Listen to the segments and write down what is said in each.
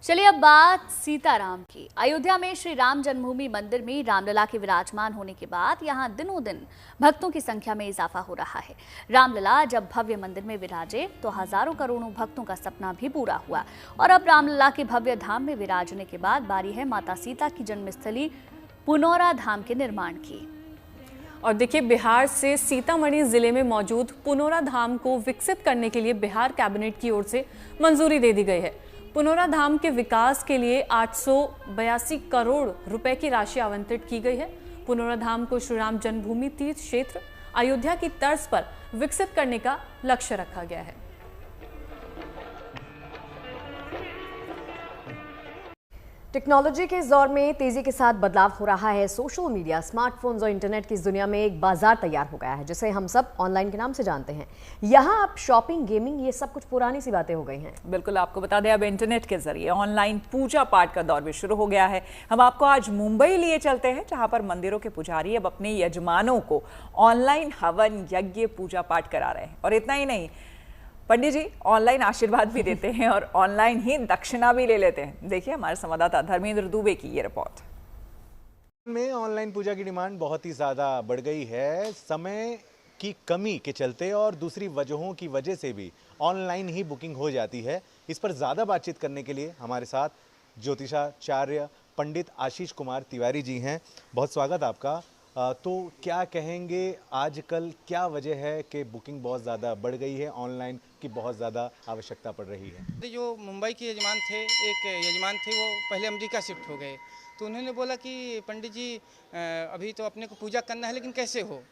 चलिए अब बात सीताराम की। अयोध्या में श्री राम जन्मभूमि मंदिर में रामलला के विराजमान होने के बाद यहां दिनों दिन भक्तों की संख्या में इजाफा हो रहा है। रामलला जब भव्य मंदिर में विराजे तो हजारों करोड़ों भक्तों का सपना भी पूरा हुआ और अब रामलला के भव्य धाम में विराजने के बाद बारी है माता सीता की जन्मस्थली पुनौरा धाम के निर्माण की। और देखिए, बिहार से सीतामढ़ी जिले में मौजूद पुनौरा धाम को विकसित करने के लिए बिहार कैबिनेट की ओर से मंजूरी दे दी गई है। पुनौरा धाम के विकास के लिए 882 करोड़ रुपए की राशि आवंटित की गई है। पुनौरा धाम को श्री राम जन्मभूमि तीर्थ क्षेत्र अयोध्या की तर्ज पर विकसित करने का लक्ष्य रखा गया है। टेक्नोलॉजी के इस दौर में तेजी के साथ बदलाव हो रहा है। सोशल मीडिया, स्मार्टफोन्स और इंटरनेट की इस दुनिया में एक बाजार तैयार हो गया है जिसे हम सब ऑनलाइन के नाम से जानते हैं। यहाँ अब शॉपिंग, गेमिंग, ये सब कुछ पुरानी सी बातें हो गई हैं। बिल्कुल, आपको बता दें अब इंटरनेट के जरिए ऑनलाइन पूजा पाठ का दौर भी शुरू हो गया है। हम आपको आज मुंबई लिए चलते हैं जहाँ पर मंदिरों के पुजारी अब अपने यजमानों को ऑनलाइन हवन, यज्ञ, पूजा पाठ करा रहे हैं। और इतना ही नहीं, पंडित जी ऑनलाइन आशीर्वाद भी देते हैं और ऑनलाइन ही दक्षिणा भी ले लेते हैं। देखिए हमारे संवाददाता धर्मेंद्र दुबे की ये रिपोर्ट। में ऑनलाइन पूजा की डिमांड बहुत ही ज़्यादा बढ़ गई है। समय की कमी के चलते और दूसरी वजहों की वजह से भी ऑनलाइन ही बुकिंग हो जाती है। इस पर ज़्यादा बातचीत करने के लिए हमारे साथ ज्योतिषाचार्य पंडित आशीष कुमार तिवारी जी हैं। बहुत स्वागत आपका। तो क्या कहेंगे, आजकल क्या वजह है कि बुकिंग बहुत ज़्यादा बढ़ गई है, ऑनलाइन की बहुत ज़्यादा आवश्यकता पड़ रही है? जो मुंबई के यजमान थे, एक यजमान थे, वो पहले अमेरिका शिफ्ट हो गए। तो उन्होंने बोला कि पंडित जी अभी तो अपने को पूजा करना है, लेकिन कैसे हो?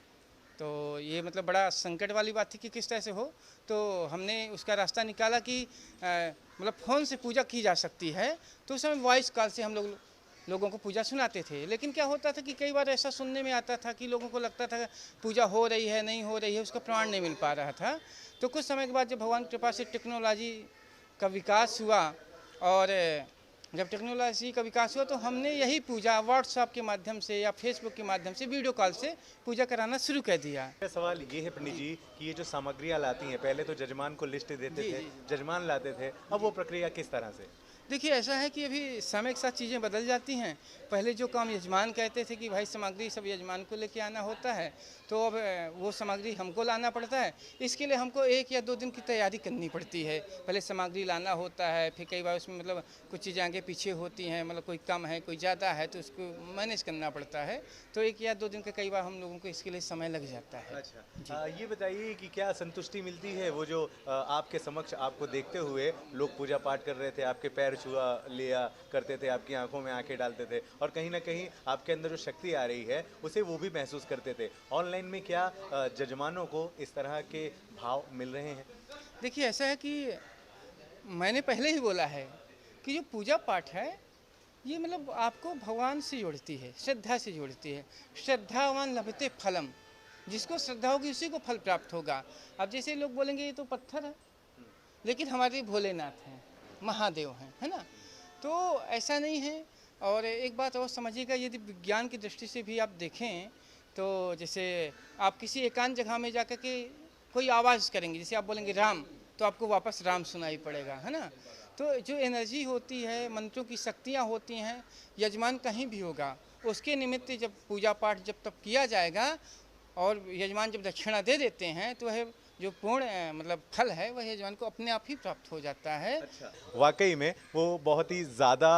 तो ये मतलब बड़ा संकट वाली बात थी कि किस तरह से हो। तो हमने उसका रास्ता निकाला कि मतलब फ़ोन से पूजा की जा सकती है। तो उस समय वॉइस कॉल से हम लोगों को पूजा सुनाते थे। लेकिन क्या होता था कि कई बार ऐसा सुनने में आता था कि लोगों को लगता था पूजा हो रही है, नहीं हो रही है, उसका प्रमाण नहीं मिल पा रहा था। तो कुछ समय के बाद जब भगवान की कृपा से टेक्नोलॉजी का विकास हुआ और जब टेक्नोलॉजी का विकास हुआ तो हमने यही पूजा व्हाट्सएप के माध्यम से या फेसबुक के माध्यम से, वीडियो कॉल से पूजा कराना शुरू कर दिया। सवाल ये है पंडित जी कि ये जो सामग्रियाँ लाती हैं, पहले तो जजमान को लिस्ट देते थे, जजमान लाते थे, अब वो प्रक्रिया किस तरह से? देखिए, ऐसा है कि अभी समय के साथ चीज़ें बदल जाती हैं। पहले जो काम यजमान कहते थे कि भाई सामग्री सब यजमान को लेके आना होता है, तो अब वो सामग्री हमको लाना पड़ता है। इसके लिए हमको 1 या 2 दिन की तैयारी करनी पड़ती है। पहले सामग्री लाना होता है, फिर कई बार उसमें मतलब कुछ चीज़ें आगे पीछे होती हैं, मतलब कोई कम है, कोई ज़्यादा है, तो उसको मैनेज करना पड़ता है। तो 1 या 2 दिन का कई बार हम लोगों को इसके लिए समय लग जाता है। अच्छा, ये बताइए कि क्या संतुष्टि मिलती है? वो जो आपके समक्ष आपको देखते हुए लोग पूजा पाठ कर रहे थे, आपके पैर छुआ लिया करते थे, आपकी आंखों में आंखें डालते थे और कहीं ना कहीं आपके अंदर जो शक्ति आ रही है उसे वो भी महसूस करते थे। ऑनलाइन में क्या जजमानों को इस तरह के भाव मिल रहे हैं? देखिए, ऐसा है कि मैंने पहले ही बोला है कि जो पूजा पाठ है ये मतलब आपको भगवान से जोड़ती है, श्रद्धा से जोड़ती है। श्रद्धावान लभते फलम, जिसको श्रद्धा होगी उसी को फल प्राप्त होगा। अब जैसे लोग बोलेंगे ये तो पत्थर है, लेकिन हमारे भोलेनाथ हैं, महादेव हैं, है ना? तो ऐसा नहीं है। और एक बात और समझिएगा, यदि विज्ञान की दृष्टि से भी आप देखें तो जैसे आप किसी एकांत जगह में जाकर के कोई आवाज़ करेंगे, जैसे आप बोलेंगे राम, तो आपको वापस राम सुनाई पड़ेगा, है ना? तो जो एनर्जी होती है, मंत्रों की शक्तियाँ होती हैं, यजमान कहीं भी होगा, उसके निमित्त जब पूजा पाठ जब तब किया जाएगा और यजमान जब दक्षिणा दे देते हैं तो वह जो पूर्ण मतलब फल है वह यजमान को अपने आप ही प्राप्त हो जाता है। अच्छा, वाकई में वो बहुत ही ज़्यादा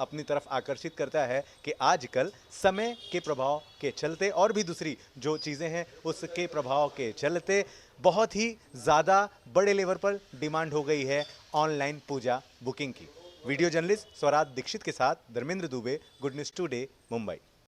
अपनी तरफ आकर्षित करता है कि आजकल समय के प्रभाव के चलते और भी दूसरी जो चीज़ें हैं उसके प्रभाव के चलते बहुत ही ज़्यादा बड़े लेवल पर डिमांड हो गई है ऑनलाइन पूजा बुकिंग की। वीडियो जर्नलिस्ट स्वराज दीक्षित के साथ Dharmendra Dubey, good news today, Mumbai.